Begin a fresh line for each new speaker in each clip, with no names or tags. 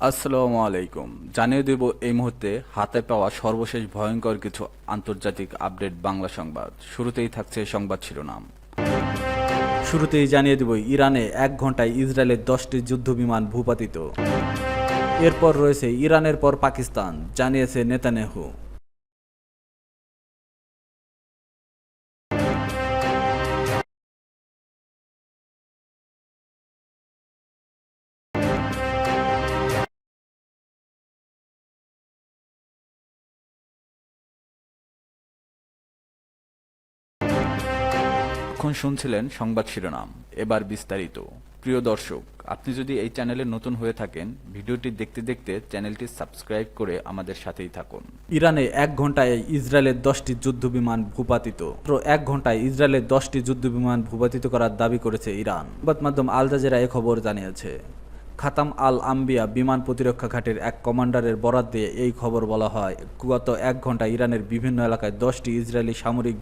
আসসালামু আলাইকুম। জানিয়ে দেব এই মুহূর্তে হাতে পাওয়া সর্বশেষ ভয়ঙ্কর কিছু আন্তর্জাতিক আপডেট বাংলা সংবাদ। শুরুতেই থাকছে সংবাদ শিরোনাম। শুরুতেই জানিয়ে দেব ইরানে 1 ঘন্টায় ইসরায়েলের 10টি যুদ্ধবিমান ভূপাতিত। এরপর রয়েছে ইরানের পর পাকিস্তান, জানিয়েছে নেতানিয়াহু। এখন শুনছিলেন সংবাদ শিরোনাম, এবার বিস্তারিত। প্রিয় দর্শক, আপনি যদি এই চ্যানেলে নতুন হয়ে থাকেন, ভিডিওটি দেখতে দেখতে চ্যানেলটি সাবস্ক্রাইব করে আমাদের সাথেই থাকুন। ইরানে 1 ঘন্টায় ইসরায়েলের 10টি যুদ্ধবিমান ভূপাতিত। 1 ঘন্টায় ইসরায়েলের 10টি যুদ্ধবিমান ভূপাতিত করার দাবি করেছে ইরান। সংবাদ মাধ্যম আল জাজিরা এ খবর জানিয়েছে। খাতাম আল আম্বিয়া বিমান প্রতিরক্ষা ঘাটের এক কমান্ডারের বরাত দিয়ে এই খবর বলা হয়। গত 1 ঘন্টায় ইরানের বিভিন্ন এলাকায় 10টি ইসরায়েলি সামরিক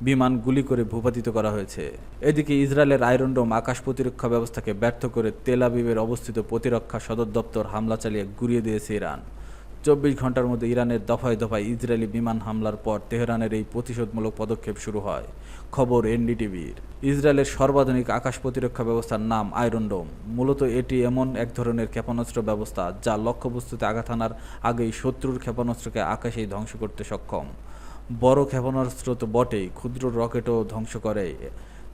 বিমান গুলি করে ভূপাতিত করা হয়েছে। এদিকে ইসরায়েলের আয়রন ডোম আকাশ প্রতিরক্ষা ব্যবস্থাকে ব্যর্থ করে তেল আবিবের অবস্থিত প্রতিরক্ষা সদর দপ্তর হামলা চালিয়ে গুড়িয়ে দিয়েছে ইরান। 24 ঘন্টার মধ্যে ইরানের দফায় দফায় ইসরায়েলি বিমান হামলার পর তেহরানের এই প্রতিশোধমূলক পদক্ষেপ শুরু হয়। খবর এনডিটিভির। ইসরায়েলের সর্বাধুনিক আকাশ প্রতিরক্ষা ব্যবস্থার নাম আয়রন ডোম। মূলত এটি এমন এক ধরনের ক্ষেপণাস্ত্র ব্যবস্থা যা লক্ষ্যবস্তুতে আঘাত হানার আগেই শত্রুর ক্ষেপণাস্ত্রকে আকাশেই ধ্বংস করতে সক্ষম। বড় ক্ষেপণাস্ত্র তো বটেই, ক্ষুদ্র রকেটও ধ্বংস করে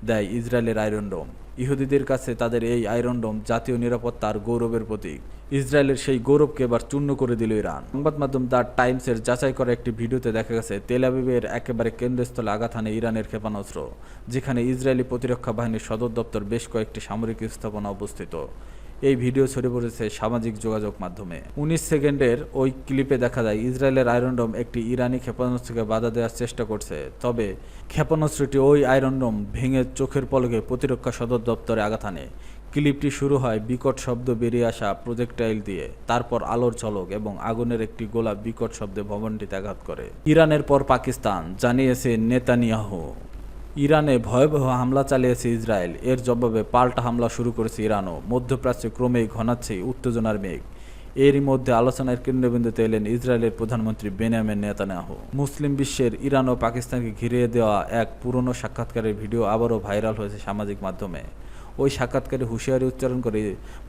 দেয় ইসরায়েলের আয়রন ডোম। ইহুদিদের কাছে তাদের এই আয়রন ডোম জাতীয় নিরাপত্তার গৌরবের প্রতীক। ইসরায়েলের সেই গৌরবকে এবার চূর্ণ করে দিল ইরান। সংবাদ মাধ্যম দ্য টাইমসের যাচাই করা একটি ভিডিওতে দেখা গেছে তেল আবিবের একেবারে কেন্দ্রস্থলে আঘাত হানে ইরানের ক্ষেপণাস্ত্র, যেখানে ইসরায়েলি প্রতিরক্ষা বাহিনীর সদর দপ্তর বেশ কয়েকটি সামরিক স্থাপনা অবস্থিত। এই ভিডিও ছড়িয়ে পড়েছে সামাজিক যোগাযোগ মাধ্যমে। 19 সেকেন্ডের ওই ক্লিপে দেখা যায় ইসরায়েলের আয়রন ডোম একটি ইরানি ক্ষেপণাস্ত্রকে বাধা দেওয়ার চেষ্টা করছে, তবে ক্ষেপণাস্ত্রটি ওই আয়রন ডোম ভেঙে চোখের পলকে প্রতিরক্ষা সদর দপ্তরে আঘাত হানে। ক্লিপটি শুরু হয় বিকট শব্দ বেরিয়ে আসা প্রজেক্টাইল দিয়ে, তারপর আলোর ঝলক এবং আগুনের একটি গোলা বিকট শব্দে ভবনটিতে আঘাত করে। ইরানের পর পাকিস্তান, জানিয়েছে নেতানিয়াহু। ইরানে ভয়াবহ হামলা চালিয়েছে ইসরায়েল, এর জবাবে পাল্টা হামলা শুরু করেছে ইরানও। মধ্যপ্রাচ্যে ক্রমেই ঘনাচ্ছে উত্তেজনার মেঘ। এরই মধ্যে আলোচনার কেন্দ্রবিন্দুতে এলেন ইসরায়েলের প্রধানমন্ত্রী বেনিয়ামিন নেতানিয়াহু। মুসলিম বিশ্বের ইরান ও পাকিস্তানকে ঘিরে দেওয়া এক পুরনো সাক্ষাৎকারের ভিডিও আবারও ভাইরাল হয়েছে সামাজিক মাধ্যমে। ওই সাক্ষাৎকারে হুঁশিয়ারি উচ্চারণ করে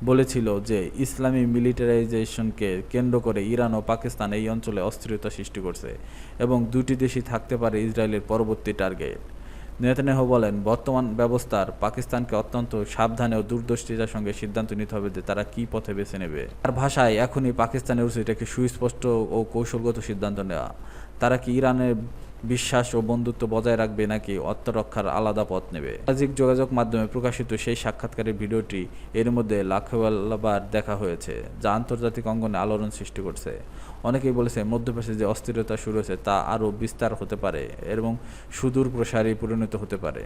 বলেছিল যে ইসলামী মিলিটারাইজেশনকে কেন্দ্র করে ইরান ও পাকিস্তান এই অঞ্চলে অস্থিরতা সৃষ্টি করছে এবং দুটি দেশই থাকতে পারে ইসরায়েলের পরবর্তী টার্গেট। নেতানিয়াহু বলেন, বর্তমান ব্যবস্থার পাকিস্তানকে অত্যন্ত সাবধানে ও দূরদর্শিতার সঙ্গে সিদ্ধান্ত নিতে হবে যে তারা কী পথে বেছে নেবে। তার ভাষায়, এখনই পাকিস্তানের উচিত একটি সুস্পষ্ট ও কৌশলগত সিদ্ধান্ত নেওয়া। তারা কি ইরানের বিশ্বাস ও বন্ধুত্ব বজায় রাখবে নাকি আত্মরক্ষার আলাদা পথ নেবে। সামাজিক যোগাযোগ মাধ্যমে প্রকাশিত সেই সাক্ষাৎকারের ভিডিওটি এর মধ্যে লাখবার দেখা হয়েছে, যা আন্তর্জাতিক অঙ্গনে আলোড়ন সৃষ্টি করছে। অনেকেই বলেছে মধ্যপ্রাচ্যে যে অস্থিরতা শুরু হয়েছে তা আরও বিস্তার হতে পারে এবং সুদূর প্রসারী পরিণত হতে পারে।